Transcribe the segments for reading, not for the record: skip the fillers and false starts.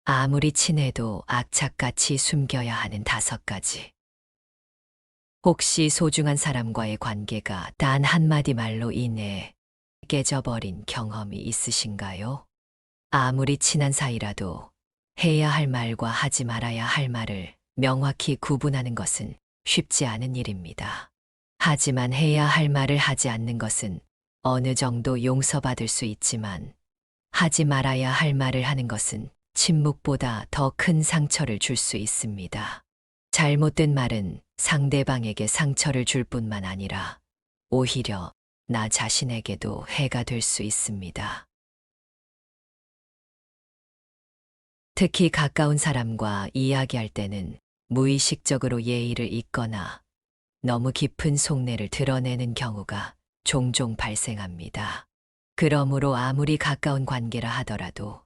아무리 친해도 악착같이 숨겨야 하는 5가지. 혹시 소중한 사람과의 관계가 단 한마디 말로 인해 깨져버린 경험이 있으신가요? 아무리 친한 사이라도 해야 할 말과 하지 말아야 할 말을 명확히 구분하는 것은 쉽지 않은 일입니다. 하지만 해야 할 말을 하지 않는 것은 어느 정도 용서받을 수 있지만 하지 말아야 할 말을 하는 것은 침묵보다 더 큰 상처를 줄 수 있습니다. 잘못된 말은 상대방에게 상처를 줄 뿐만 아니라 오히려 나 자신에게도 해가 될 수 있습니다. 특히 가까운 사람과 이야기할 때는 무의식적으로 예의를 잊거나 너무 깊은 속내를 드러내는 경우가 종종 발생합니다. 그러므로 아무리 가까운 관계라 하더라도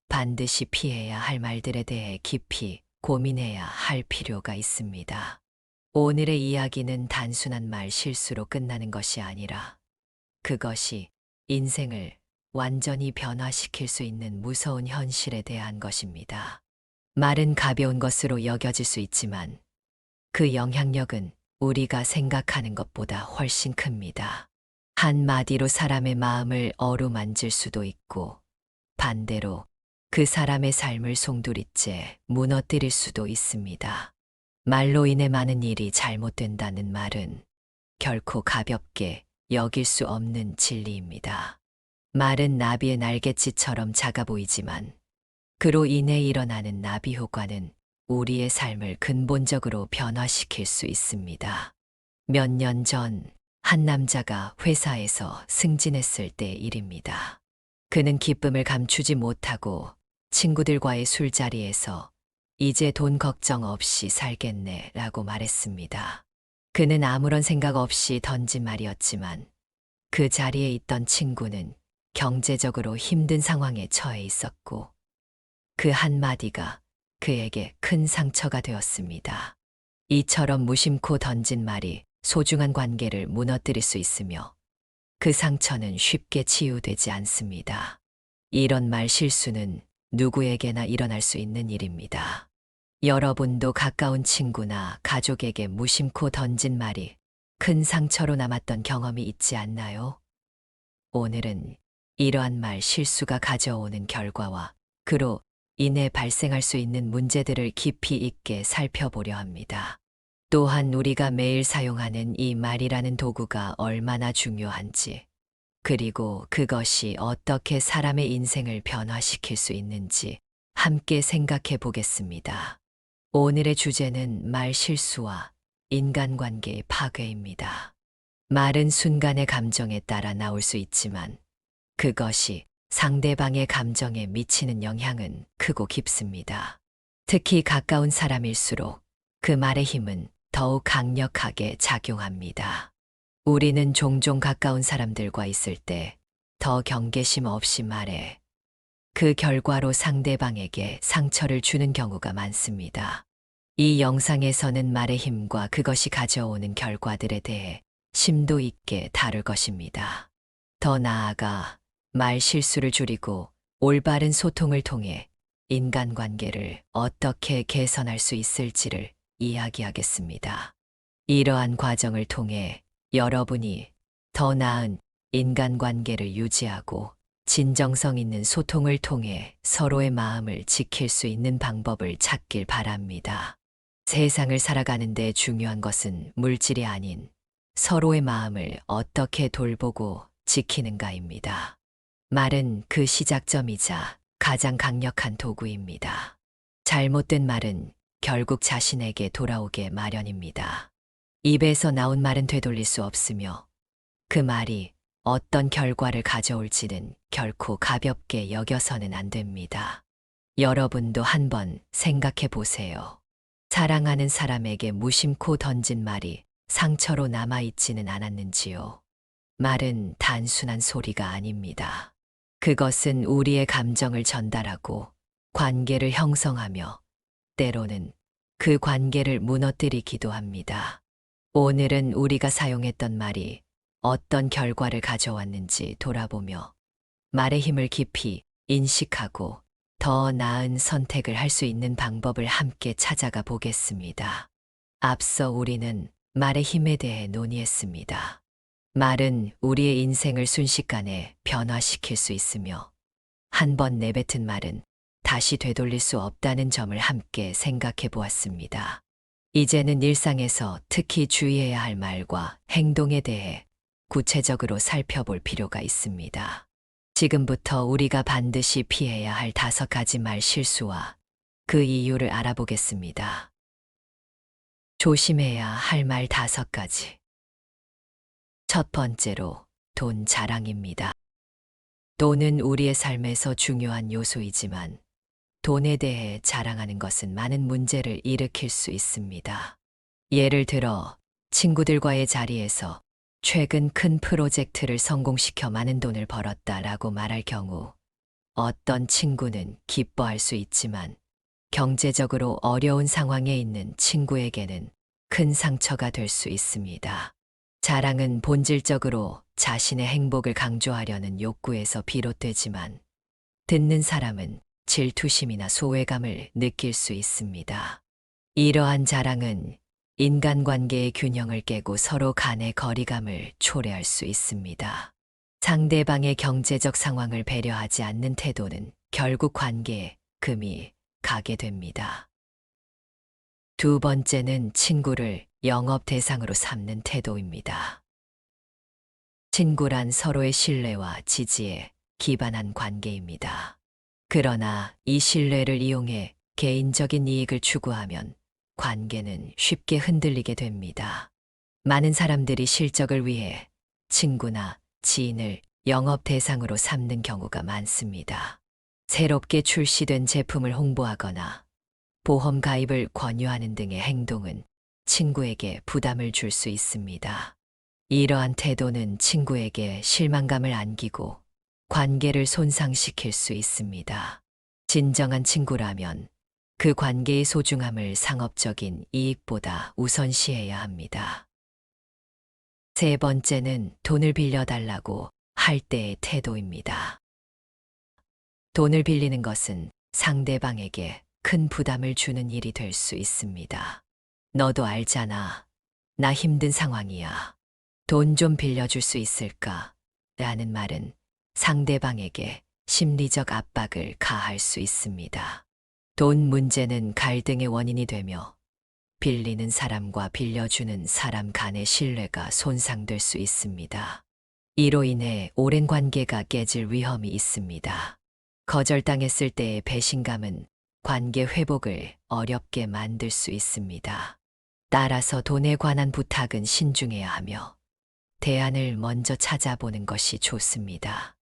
반드시 피해야 할 말들에 대해 깊이 고민해야 할 필요가 있습니다. 오늘의 이야기는 단순한 말 실수로 끝나는 것이 아니라 그것이 인생을 완전히 변화시킬 수 있는 무서운 현실에 대한 것입니다. 말은 가벼운 것으로 여겨질 수 있지만 그 영향력은 우리가 생각하는 것보다 훨씬 큽니다. 한마디로 사람의 마음을 어루만질 수도 있고 반대로 그 사람의 삶을 송두리째 무너뜨릴 수도 있습니다. 말로 인해 많은 일이 잘못된다는 말은 결코 가볍게 여길 수 없는 진리입니다. 말은 나비의 날갯짓처럼 작아 보이지만 그로 인해 일어나는 나비 효과는 우리의 삶을 근본적으로 변화시킬 수 있습니다. 몇 년 전 한 남자가 회사에서 승진했을 때의 일입니다. 그는 기쁨을 감추지 못하고 친구들과의 술자리에서 이제 돈 걱정 없이 살겠네 라고 말했습니다. 그는 아무런 생각 없이 던진 말이었지만 그 자리에 있던 친구는 경제적으로 힘든 상황에 처해 있었고 그 한마디가 그에게 큰 상처가 되었습니다. 이처럼 무심코 던진 말이 소중한 관계를 무너뜨릴 수 있으며 그 상처는 쉽게 치유되지 않습니다. 이런 말 실수는 누구에게나 일어날 수 있는 일입니다. 여러분도 가까운 친구나 가족에게 무심코 던진 말이 큰 상처로 남았던 경험이 있지 않나요? 오늘은 이러한 말 실수가 가져오는 결과와 그로 인해 발생할 수 있는 문제들을 깊이 있게 살펴보려 합니다. 또한 우리가 매일 사용하는 이 말이라는 도구가 얼마나 중요한지, 그리고 그것이 어떻게 사람의 인생을 변화시킬 수 있는지 함께 생각해 보겠습니다. 오늘의 주제는 말 실수와 인간관계의 파괴입니다. 말은 순간의 감정에 따라 나올 수 있지만 그것이 상대방의 감정에 미치는 영향은 크고 깊습니다. 특히 가까운 사람일수록 그 말의 힘은 더욱 강력하게 작용합니다. 우리는 종종 가까운 사람들과 있을 때 더 경계심 없이 말해 그 결과로 상대방에게 상처를 주는 경우가 많습니다. 이 영상에서는 말의 힘과 그것이 가져오는 결과들에 대해 심도 있게 다룰 것입니다. 더 나아가 말 실수를 줄이고 올바른 소통을 통해 인간관계를 어떻게 개선할 수 있을지를 이야기하겠습니다. 이러한 과정을 통해 여러분이 더 나은 인간관계를 유지하고 진정성 있는 소통을 통해 서로의 마음을 지킬 수 있는 방법을 찾길 바랍니다. 세상을 살아가는 데 중요한 것은 물질이 아닌 서로의 마음을 어떻게 돌보고 지키는가입니다. 말은 그 시작점이자 가장 강력한 도구입니다. 잘못된 말은 결국 자신에게 돌아오게 마련입니다. 입에서 나온 말은 되돌릴 수 없으며 그 말이 어떤 결과를 가져올지는 결코 가볍게 여겨서는 안 됩니다. 여러분도 한번 생각해 보세요. 사랑하는 사람에게 무심코 던진 말이 상처로 남아있지는 않았는지요? 말은 단순한 소리가 아닙니다. 그것은 우리의 감정을 전달하고 관계를 형성하며 때로는 그 관계를 무너뜨리기도 합니다. 오늘은 우리가 사용했던 말이 어떤 결과를 가져왔는지 돌아보며 말의 힘을 깊이 인식하고 더 나은 선택을 할 수 있는 방법을 함께 찾아가 보겠습니다. 앞서 우리는 말의 힘에 대해 논의했습니다. 말은 우리의 인생을 순식간에 변화시킬 수 있으며 한 번 내뱉은 말은 다시 되돌릴 수 없다는 점을 함께 생각해 보았습니다. 이제는 일상에서 특히 주의해야 할 말과 행동에 대해 구체적으로 살펴볼 필요가 있습니다. 지금부터 우리가 반드시 피해야 할 5가지 말 실수와 그 이유를 알아보겠습니다. 조심해야 할 말 5가지. 첫 번째로 돈 자랑입니다. 돈은 우리의 삶에서 중요한 요소이지만 돈에 대해 자랑하는 것은 많은 문제를 일으킬 수 있습니다. 예를 들어 친구들과의 자리에서 최근 큰 프로젝트를 성공시켜 많은 돈을 벌었다라고 말할 경우 어떤 친구는 기뻐할 수 있지만 경제적으로 어려운 상황에 있는 친구에게는 큰 상처가 될 수 있습니다. 자랑은 본질적으로 자신의 행복을 강조하려는 욕구에서 비롯되지만 듣는 사람은 질투심이나 소외감을 느낄 수 있습니다. 이러한 자랑은 인간관계의 균형을 깨고 서로 간의 거리감을 초래할 수 있습니다. 상대방의 경제적 상황을 배려하지 않는 태도는 결국 관계에 금이 가게 됩니다. 두 번째는 친구를 영업 대상으로 삼는 태도입니다. 친구란 서로의 신뢰와 지지에 기반한 관계입니다. 그러나 이 신뢰를 이용해 개인적인 이익을 추구하면 관계는 쉽게 흔들리게 됩니다. 많은 사람들이 실적을 위해 친구나 지인을 영업 대상으로 삼는 경우가 많습니다. 새롭게 출시된 제품을 홍보하거나 보험 가입을 권유하는 등의 행동은 친구에게 부담을 줄 수 있습니다. 이러한 태도는 친구에게 실망감을 안기고 관계를 손상시킬 수 있습니다. 진정한 친구라면 그 관계의 소중함을 상업적인 이익보다 우선시해야 합니다. 세 번째는 돈을 빌려달라고 할 때의 태도입니다. 돈을 빌리는 것은 상대방에게 큰 부담을 주는 일이 될 수 있습니다. 너도 알잖아. 나 힘든 상황이야. 돈 좀 빌려줄 수 있을까? 라는 말은 상대방에게 심리적 압박을 가할 수 있습니다. 돈 문제는 갈등의 원인이 되며 빌리는 사람과 빌려주는 사람 간의 신뢰가 손상될 수 있습니다. 이로 인해 오랜 관계가 깨질 위험이 있습니다. 거절당했을 때의 배신감은 관계 회복을 어렵게 만들 수 있습니다. 따라서 돈에 관한 부탁은 신중해야 하며 대안을 먼저 찾아보는 것이 좋습니다.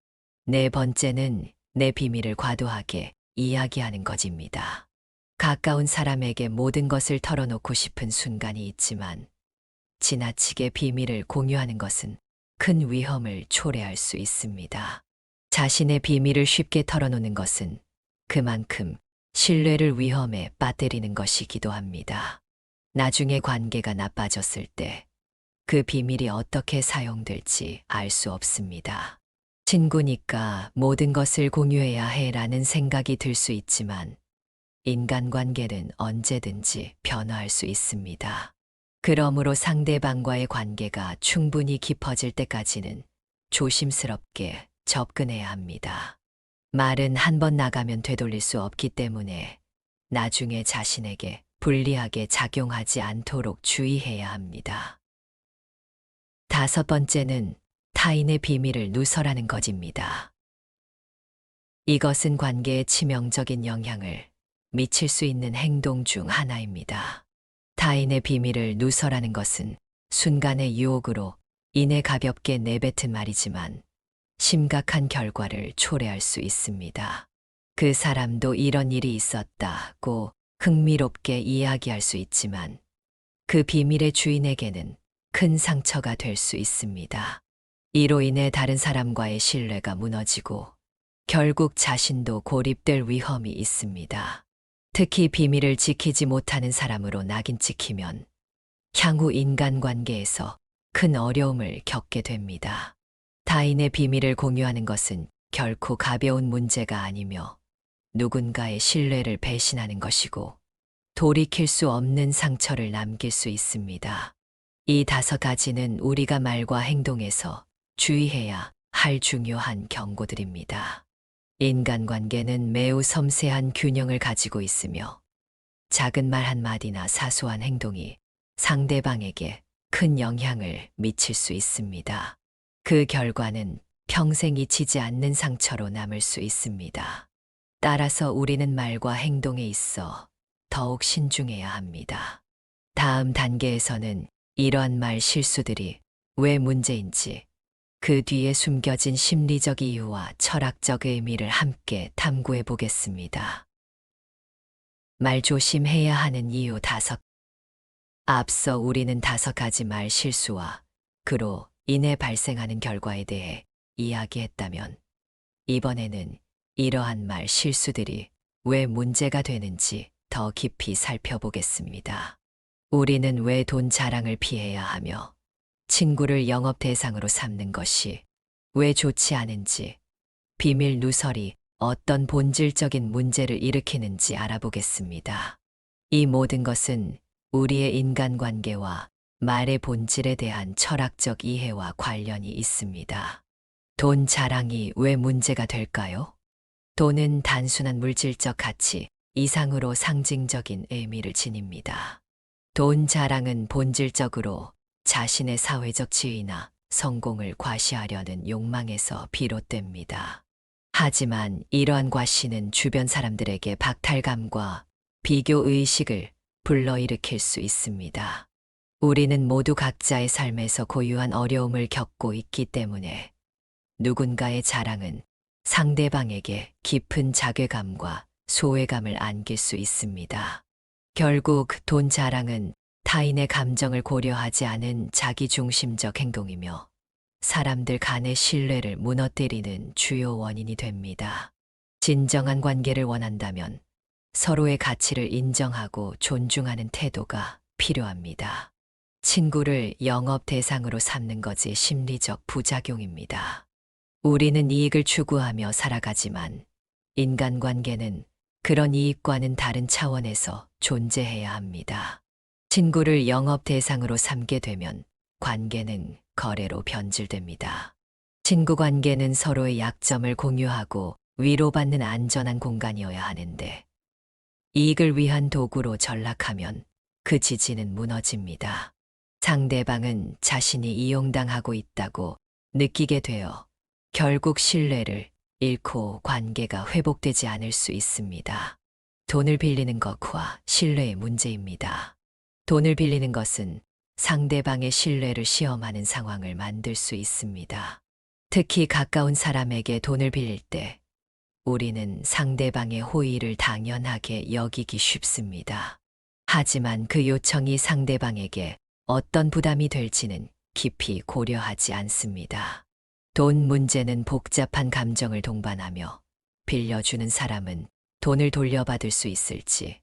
네 번째는 내 비밀을 과도하게 이야기하는 것입니다. 가까운 사람에게 모든 것을 털어놓고 싶은 순간이 있지만 지나치게 비밀을 공유하는 것은 큰 위험을 초래할 수 있습니다. 자신의 비밀을 쉽게 털어놓는 것은 그만큼 신뢰를 위험에 빠뜨리는 것이기도 합니다. 나중에 관계가 나빠졌을 때 그 비밀이 어떻게 사용될지 알 수 없습니다. 친구니까 모든 것을 공유해야 해라는 생각이 들 수 있지만 인간관계는 언제든지 변화할 수 있습니다. 그러므로 상대방과의 관계가 충분히 깊어질 때까지는 조심스럽게 접근해야 합니다. 말은 한 번 나가면 되돌릴 수 없기 때문에 나중에 자신에게 불리하게 작용하지 않도록 주의해야 합니다. 다섯 번째는 타인의 비밀을 누설하는 것입니다. 이것은 관계에 치명적인 영향을 미칠 수 있는 행동 중 하나입니다. 타인의 비밀을 누설하는 것은 순간의 유혹으로 인해 가볍게 내뱉은 말이지만 심각한 결과를 초래할 수 있습니다. 그 사람도 이런 일이 있었다고 흥미롭게 이야기할 수 있지만 그 비밀의 주인에게는 큰 상처가 될 수 있습니다. 이로 인해 다른 사람과의 신뢰가 무너지고 결국 자신도 고립될 위험이 있습니다. 특히 비밀을 지키지 못하는 사람으로 낙인 찍히면 향후 인간관계에서 큰 어려움을 겪게 됩니다. 타인의 비밀을 공유하는 것은 결코 가벼운 문제가 아니며 누군가의 신뢰를 배신하는 것이고 돌이킬 수 없는 상처를 남길 수 있습니다. 이 5가지는 우리가 말과 행동에서 주의해야 할 중요한 경고들입니다. 인간관계는 매우 섬세한 균형을 가지고 있으며 작은 말 한마디나 사소한 행동이 상대방에게 큰 영향을 미칠 수 있습니다. 그 결과는 평생 잊히지 않는 상처로 남을 수 있습니다. 따라서 우리는 말과 행동에 있어 더욱 신중해야 합니다. 다음 단계에서는 이러한 말 실수들이 왜 문제인지, 그 뒤에 숨겨진 심리적 이유와 철학적 의미를 함께 탐구해 보겠습니다. 말 조심해야 하는 이유 5. 앞서 우리는 5가지 말 실수와 그로 인해 발생하는 결과에 대해 이야기했다면, 이번에는 이러한 말 실수들이 왜 문제가 되는지 더 깊이 살펴보겠습니다. 우리는 왜 돈 자랑을 피해야 하며 친구를 영업 대상으로 삼는 것이 왜 좋지 않은지, 비밀 누설이 어떤 본질적인 문제를 일으키는지 알아보겠습니다. 이 모든 것은 우리의 인간관계와 말의 본질에 대한 철학적 이해와 관련이 있습니다. 돈 자랑이 왜 문제가 될까요? 돈은 단순한 물질적 가치 이상으로 상징적인 의미를 지닙니다. 돈 자랑은 본질적으로 자신의 사회적 지위나 성공을 과시하려는 욕망에서 비롯됩니다. 하지만 이러한 과시는 주변 사람들에게 박탈감과 비교 의식을 불러일으킬 수 있습니다. 우리는 모두 각자의 삶에서 고유한 어려움을 겪고 있기 때문에 누군가의 자랑은 상대방에게 깊은 자괴감과 소외감을 안길 수 있습니다. 결국 돈 자랑은 타인의 감정을 고려하지 않은 자기중심적 행동이며 사람들 간의 신뢰를 무너뜨리는 주요 원인이 됩니다. 진정한 관계를 원한다면 서로의 가치를 인정하고 존중하는 태도가 필요합니다. 친구를 영업 대상으로 삼는 것이 심리적 부작용입니다. 우리는 이익을 추구하며 살아가지만 인간관계는 그런 이익과는 다른 차원에서 존재해야 합니다. 친구를 영업 대상으로 삼게 되면 관계는 거래로 변질됩니다. 친구 관계는 서로의 약점을 공유하고 위로받는 안전한 공간이어야 하는데, 이익을 위한 도구로 전락하면 그 지지는 무너집니다. 상대방은 자신이 이용당하고 있다고 느끼게 되어 결국 신뢰를 잃고 관계가 회복되지 않을 수 있습니다. 돈을 빌리는 것과 신뢰의 문제입니다. 돈을 빌리는 것은 상대방의 신뢰를 시험하는 상황을 만들 수 있습니다. 특히 가까운 사람에게 돈을 빌릴 때 우리는 상대방의 호의를 당연하게 여기기 쉽습니다. 하지만 그 요청이 상대방에게 어떤 부담이 될지는 깊이 고려하지 않습니다. 돈 문제는 복잡한 감정을 동반하며 빌려주는 사람은 돈을 돌려받을 수 있을지,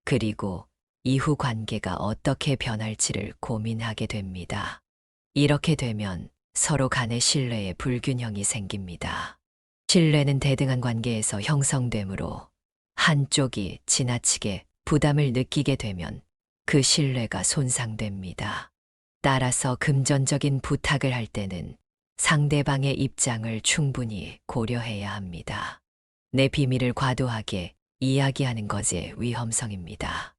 그리고 이후 관계가 어떻게 변할지를 고민하게 됩니다. 이렇게 되면 서로 간의 신뢰에 불균형이 생깁니다. 신뢰는 대등한 관계에서 형성되므로 한쪽이 지나치게 부담을 느끼게 되면 그 신뢰가 손상됩니다. 따라서 금전적인 부탁을 할 때는 상대방의 입장을 충분히 고려해야 합니다. 내 비밀을 과도하게 이야기하는 것의 위험성입니다.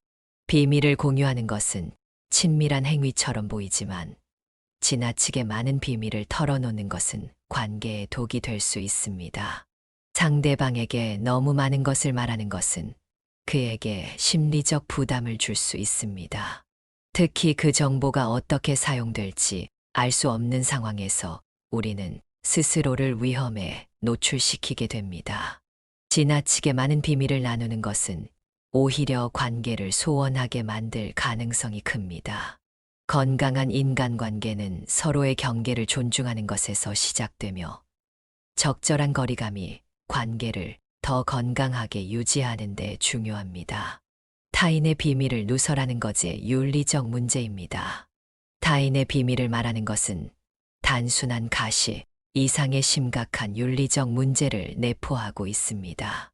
비밀을 공유하는 것은 친밀한 행위처럼 보이지만 지나치게 많은 비밀을 털어놓는 것은 관계에 독이 될 수 있습니다. 상대방에게 너무 많은 것을 말하는 것은 그에게 심리적 부담을 줄 수 있습니다. 특히 그 정보가 어떻게 사용될지 알 수 없는 상황에서 우리는 스스로를 위험에 노출시키게 됩니다. 지나치게 많은 비밀을 나누는 것은 오히려 관계를 소원하게 만들 가능성이 큽니다. 건강한 인간관계는 서로의 경계를 존중하는 것에서 시작되며 적절한 거리감이 관계를 더 건강하게 유지하는 데 중요합니다. 타인의 비밀을 누설하는 것의 윤리적 문제입니다. 타인의 비밀을 말하는 것은 단순한 가시 이상의 심각한 윤리적 문제를 내포하고 있습니다.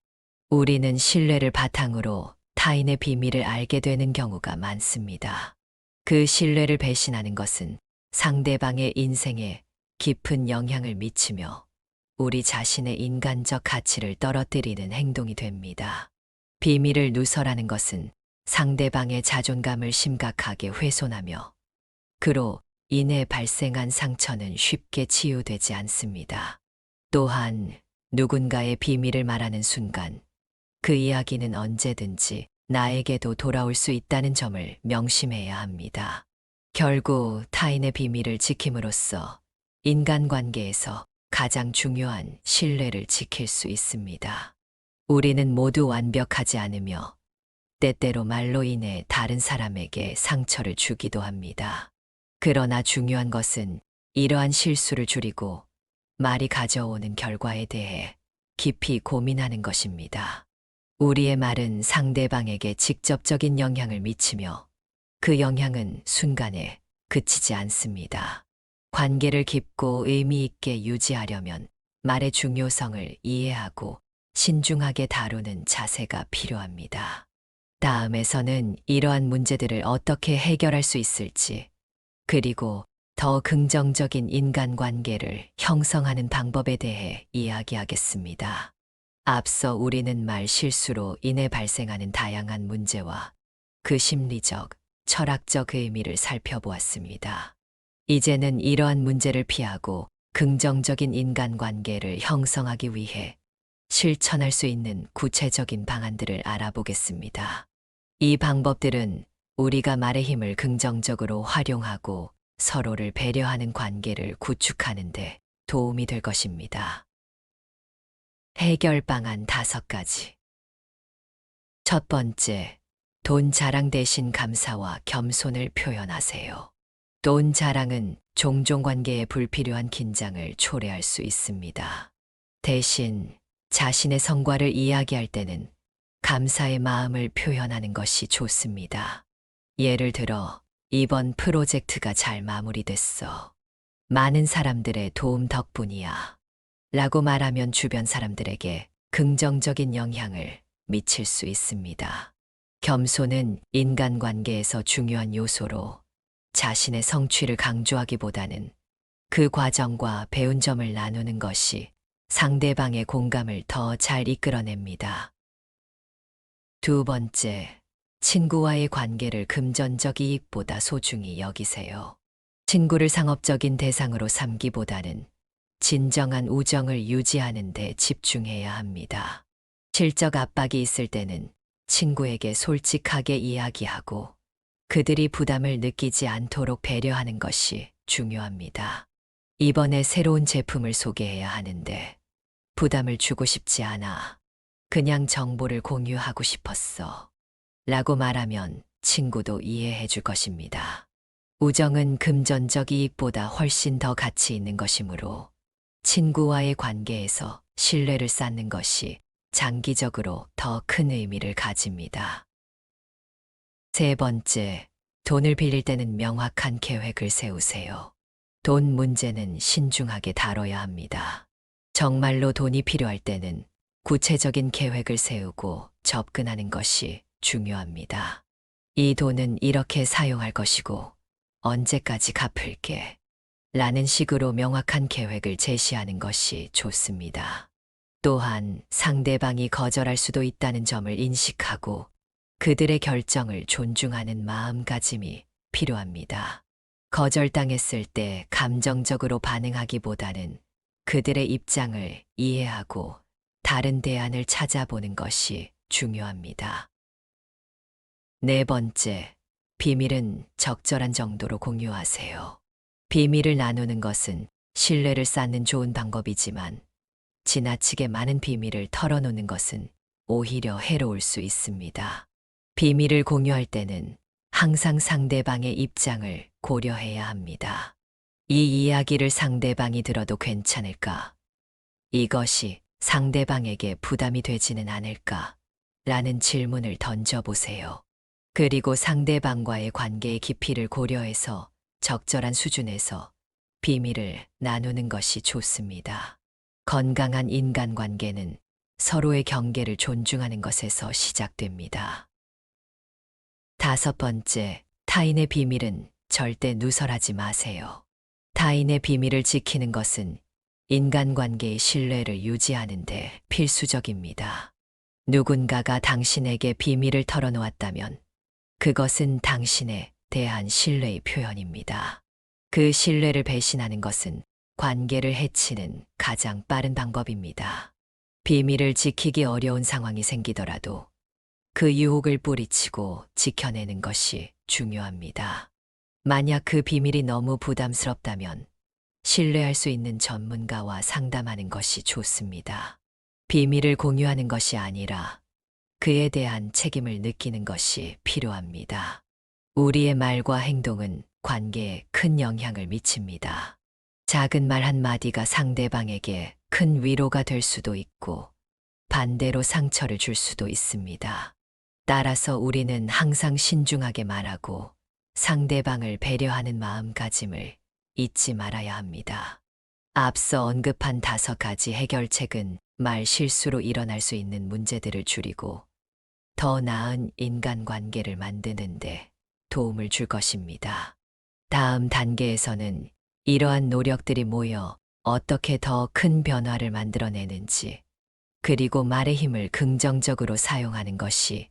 우리는 신뢰를 바탕으로 타인의 비밀을 알게 되는 경우가 많습니다. 그 신뢰를 배신하는 것은 상대방의 인생에 깊은 영향을 미치며 우리 자신의 인간적 가치를 떨어뜨리는 행동이 됩니다. 비밀을 누설하는 것은 상대방의 자존감을 심각하게 훼손하며 그로 인해 발생한 상처는 쉽게 치유되지 않습니다. 또한 누군가의 비밀을 말하는 순간 그 이야기는 언제든지 나에게도 돌아올 수 있다는 점을 명심해야 합니다. 결국 타인의 비밀을 지킴으로써 인간관계에서 가장 중요한 신뢰를 지킬 수 있습니다. 우리는 모두 완벽하지 않으며 때때로 말로 인해 다른 사람에게 상처를 주기도 합니다. 그러나 중요한 것은 이러한 실수를 줄이고 말이 가져오는 결과에 대해 깊이 고민하는 것입니다. 우리의 말은 상대방에게 직접적인 영향을 미치며 그 영향은 순간에 그치지 않습니다. 관계를 깊고 의미 있게 유지하려면 말의 중요성을 이해하고 신중하게 다루는 자세가 필요합니다. 다음에서는 이러한 문제들을 어떻게 해결할 수 있을지, 그리고 더 긍정적인 인간관계를 형성하는 방법에 대해 이야기하겠습니다. 앞서 우리는 말 실수로 인해 발생하는 다양한 문제와 그 심리적, 철학적 의미를 살펴보았습니다. 이제는 이러한 문제를 피하고 긍정적인 인간관계를 형성하기 위해 실천할 수 있는 구체적인 방안들을 알아보겠습니다. 이 방법들은 우리가 말의 힘을 긍정적으로 활용하고 서로를 배려하는 관계를 구축하는 데 도움이 될 것입니다. 해결 방안 5가지. 첫 번째, 돈 자랑 대신 감사와 겸손을 표현하세요. 돈 자랑은 종종 관계에 불필요한 긴장을 초래할 수 있습니다. 대신 자신의 성과를 이야기할 때는 감사의 마음을 표현하는 것이 좋습니다. 예를 들어, 이번 프로젝트가 잘 마무리됐어. 많은 사람들의 도움 덕분이야. 라고 말하면 주변 사람들에게 긍정적인 영향을 미칠 수 있습니다. 겸손은 인간관계에서 중요한 요소로 자신의 성취를 강조하기보다는 그 과정과 배운 점을 나누는 것이 상대방의 공감을 더 잘 이끌어냅니다. 두 번째, 친구와의 관계를 금전적 이익보다 소중히 여기세요. 친구를 상업적인 대상으로 삼기보다는 진정한 우정을 유지하는 데 집중해야 합니다. 실적 압박이 있을 때는 친구에게 솔직하게 이야기하고 그들이 부담을 느끼지 않도록 배려하는 것이 중요합니다. 이번에 새로운 제품을 소개해야 하는데 부담을 주고 싶지 않아. 그냥 정보를 공유하고 싶었어. 라고 말하면 친구도 이해해 줄 것입니다. 우정은 금전적 이익보다 훨씬 더 가치 있는 것이므로 친구와의 관계에서 신뢰를 쌓는 것이 장기적으로 더 큰 의미를 가집니다. 세 번째, 돈을 빌릴 때는 명확한 계획을 세우세요. 돈 문제는 신중하게 다뤄야 합니다. 정말로 돈이 필요할 때는 구체적인 계획을 세우고 접근하는 것이 중요합니다. 이 돈은 이렇게 사용할 것이고 언제까지 갚을게 라는 식으로 명확한 계획을 제시하는 것이 좋습니다. 또한 상대방이 거절할 수도 있다는 점을 인식하고 그들의 결정을 존중하는 마음가짐이 필요합니다. 거절당했을 때 감정적으로 반응하기보다는 그들의 입장을 이해하고 다른 대안을 찾아보는 것이 중요합니다. 네 번째, 비밀은 적절한 정도로 공유하세요. 비밀을 나누는 것은 신뢰를 쌓는 좋은 방법이지만 지나치게 많은 비밀을 털어놓는 것은 오히려 해로울 수 있습니다. 비밀을 공유할 때는 항상 상대방의 입장을 고려해야 합니다. 이 이야기를 상대방이 들어도 괜찮을까? 이것이 상대방에게 부담이 되지는 않을까? 라는 질문을 던져보세요. 그리고 상대방과의 관계의 깊이를 고려해서 적절한 수준에서 비밀을 나누는 것이 좋습니다. 건강한 인간관계는 서로의 경계를 존중하는 것에서 시작됩니다. 5번째, 타인의 비밀은 절대 누설하지 마세요. 타인의 비밀을 지키는 것은 인간관계의 신뢰를 유지하는 데 필수적입니다. 누군가가 당신에게 비밀을 털어놓았다면 그것은 당신에 대한 신뢰의 표현입니다. 그 신뢰를 배신하는 것은 관계를 해치는 가장 빠른 방법입니다. 비밀을 지키기 어려운 상황이 생기더라도 그 유혹을 뿌리치고 지켜내는 것이 중요합니다. 만약 그 비밀이 너무 부담스럽다면 신뢰할 수 있는 전문가와 상담하는 것이 좋습니다. 비밀을 공유하는 것이 아니라 그에 대한 책임을 느끼는 것이 필요합니다. 우리의 말과 행동은 관계에 큰 영향을 미칩니다. 작은 말 한마디가 상대방에게 큰 위로가 될 수도 있고 반대로 상처를 줄 수도 있습니다. 따라서 우리는 항상 신중하게 말하고 상대방을 배려하는 마음가짐을 잊지 말아야 합니다. 앞서 언급한 5가지 해결책은 말 실수로 일어날 수 있는 문제들을 줄이고 더 나은 인간관계를 만드는데 도움을 줄 것입니다. 다음 단계에서는 이러한 노력들이 모여 어떻게 더 큰 변화를 만들어내는지, 그리고 말의 힘을 긍정적으로 사용하는 것이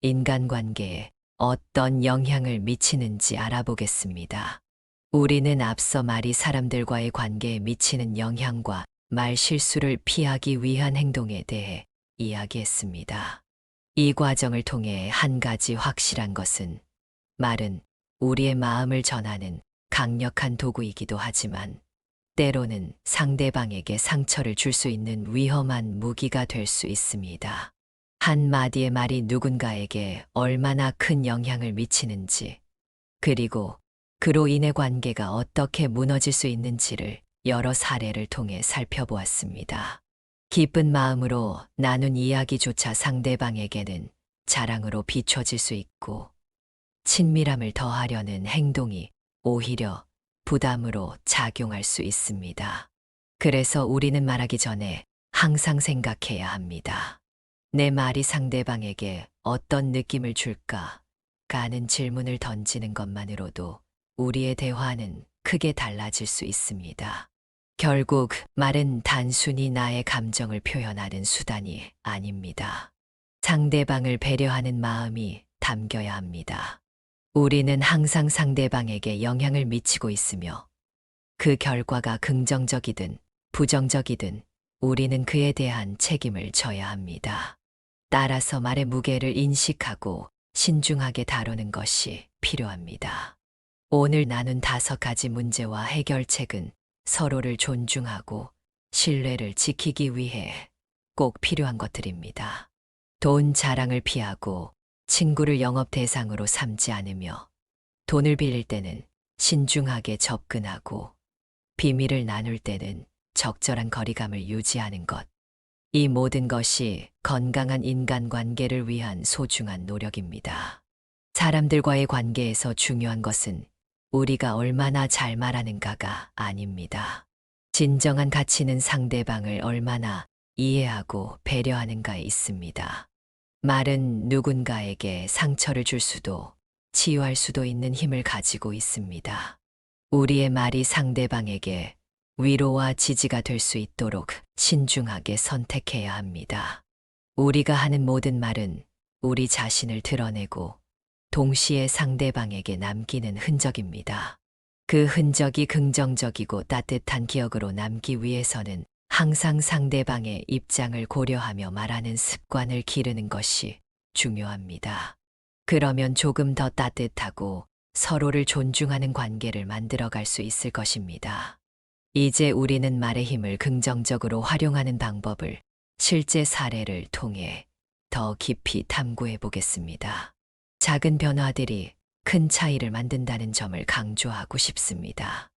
인간관계에 어떤 영향을 미치는지 알아보겠습니다. 우리는 앞서 말이 사람들과의 관계에 미치는 영향과 말 실수를 피하기 위한 행동에 대해 이야기했습니다. 이 과정을 통해 한 가지 확실한 것은 말은 우리의 마음을 전하는 강력한 도구이기도 하지만 때로는 상대방에게 상처를 줄 수 있는 위험한 무기가 될 수 있습니다. 한마디의 말이 누군가에게 얼마나 큰 영향을 미치는지, 그리고 그로 인해 관계가 어떻게 무너질 수 있는지를 여러 사례를 통해 살펴보았습니다. 기쁜 마음으로 나눈 이야기조차 상대방에게는 자랑으로 비춰질 수 있고, 친밀함을 더하려는 행동이 오히려 부담으로 작용할 수 있습니다. 그래서 우리는 말하기 전에 항상 생각해야 합니다. 내 말이 상대방에게 어떤 느낌을 줄까? 가는 질문을 던지는 것만으로도 우리의 대화는 크게 달라질 수 있습니다. 결국 말은 단순히 나의 감정을 표현하는 수단이 아닙니다. 상대방을 배려하는 마음이 담겨야 합니다. 우리는 항상 상대방에게 영향을 미치고 있으며 그 결과가 긍정적이든 부정적이든 우리는 그에 대한 책임을 져야 합니다. 따라서 말의 무게를 인식하고 신중하게 다루는 것이 필요합니다. 오늘 나눈 5가지 문제와 해결책은 서로를 존중하고 신뢰를 지키기 위해 꼭 필요한 것들입니다. 돈 자랑을 피하고 친구를 영업 대상으로 삼지 않으며 돈을 빌릴 때는 신중하게 접근하고 비밀을 나눌 때는 적절한 거리감을 유지하는 것. 이 모든 것이 건강한 인간관계를 위한 소중한 노력입니다. 사람들과의 관계에서 중요한 것은 우리가 얼마나 잘 말하는가가 아닙니다. 진정한 가치는 상대방을 얼마나 이해하고 배려하는가에 있습니다. 말은 누군가에게 상처를 줄 수도 치유할 수도 있는 힘을 가지고 있습니다. 우리의 말이 상대방에게 위로와 지지가 될 수 있도록 신중하게 선택해야 합니다. 우리가 하는 모든 말은 우리 자신을 드러내고 동시에 상대방에게 남기는 흔적입니다. 그 흔적이 긍정적이고 따뜻한 기억으로 남기 위해서는 항상 상대방의 입장을 고려하며 말하는 습관을 기르는 것이 중요합니다. 그러면 조금 더 따뜻하고 서로를 존중하는 관계를 만들어갈 수 있을 것입니다. 이제 우리는 말의 힘을 긍정적으로 활용하는 방법을 실제 사례를 통해 더 깊이 탐구해 보겠습니다. 작은 변화들이 큰 차이를 만든다는 점을 강조하고 싶습니다.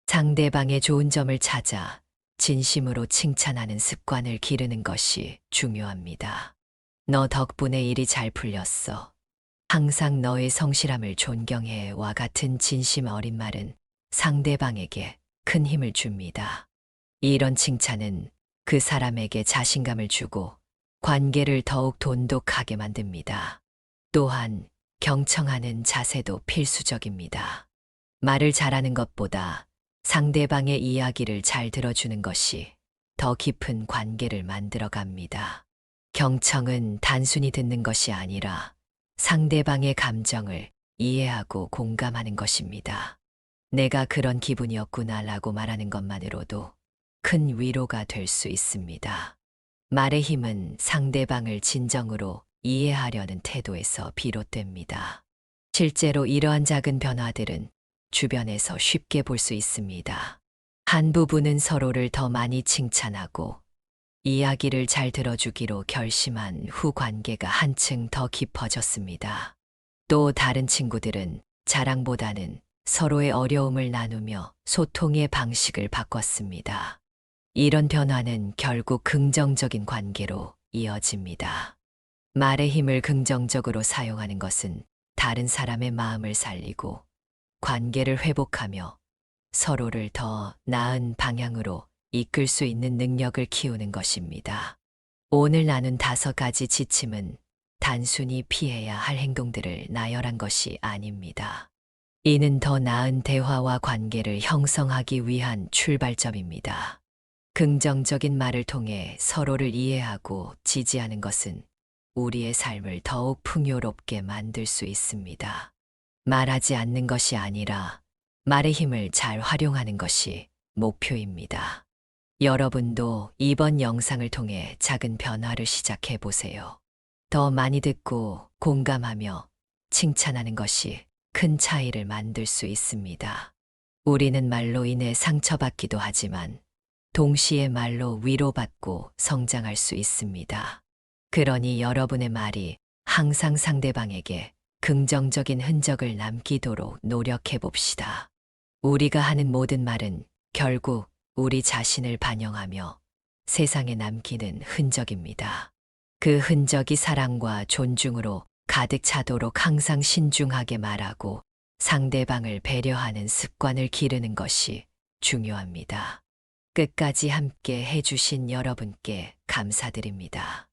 상대방의 좋은 점을 찾아 진심으로 칭찬하는 습관을 기르는 것이 중요합니다. 너 덕분에 일이 잘 풀렸어. 항상 너의 성실함을 존경해와 같은 진심 어린 말은 상대방에게 큰 힘을 줍니다. 이런 칭찬은 그 사람에게 자신감을 주고 관계를 더욱 돈독하게 만듭니다. 또한 경청하는 자세도 필수적입니다. 말을 잘하는 것보다 상대방의 이야기를 잘 들어주는 것이 더 깊은 관계를 만들어 갑니다. 경청은 단순히 듣는 것이 아니라 상대방의 감정을 이해하고 공감하는 것입니다. 내가 그런 기분이었구나라고 말하는 것만으로도 큰 위로가 될 수 있습니다. 말의 힘은 상대방을 진정으로 이해하려는 태도에서 비롯됩니다. 실제로 이러한 작은 변화들은 주변에서 쉽게 볼 수 있습니다. 한 부부는 서로를 더 많이 칭찬하고 이야기를 잘 들어주기로 결심한 후 관계가 한층 더 깊어졌습니다. 또 다른 친구들은 자랑보다는 서로의 어려움을 나누며 소통의 방식을 바꿨습니다. 이런 변화는 결국 긍정적인 관계로 이어집니다. 말의 힘을 긍정적으로 사용하는 것은 다른 사람의 마음을 살리고 관계를 회복하며 서로를 더 나은 방향으로 이끌 수 있는 능력을 키우는 것입니다. 오늘 나눈 5가지 지침은 단순히 피해야 할 행동들을 나열한 것이 아닙니다. 이는 더 나은 대화와 관계를 형성하기 위한 출발점입니다. 긍정적인 말을 통해 서로를 이해하고 지지하는 것은 우리의 삶을 더욱 풍요롭게 만들 수 있습니다. 말하지 않는 것이 아니라 말의 힘을 잘 활용하는 것이 목표입니다. 여러분도 이번 영상을 통해 작은 변화를 시작해 보세요. 더 많이 듣고 공감하며 칭찬하는 것이 큰 차이를 만들 수 있습니다. 우리는 말로 인해 상처받기도 하지만 동시에 말로 위로받고 성장할 수 있습니다. 그러니 여러분의 말이 항상 상대방에게 긍정적인 흔적을 남기도록 노력해 봅시다. 우리가 하는 모든 말은 결국 우리 자신을 반영하며 세상에 남기는 흔적입니다. 그 흔적이 사랑과 존중으로 가득 차도록 항상 신중하게 말하고 상대방을 배려하는 습관을 기르는 것이 중요합니다. 끝까지 함께 해주신 여러분께 감사드립니다.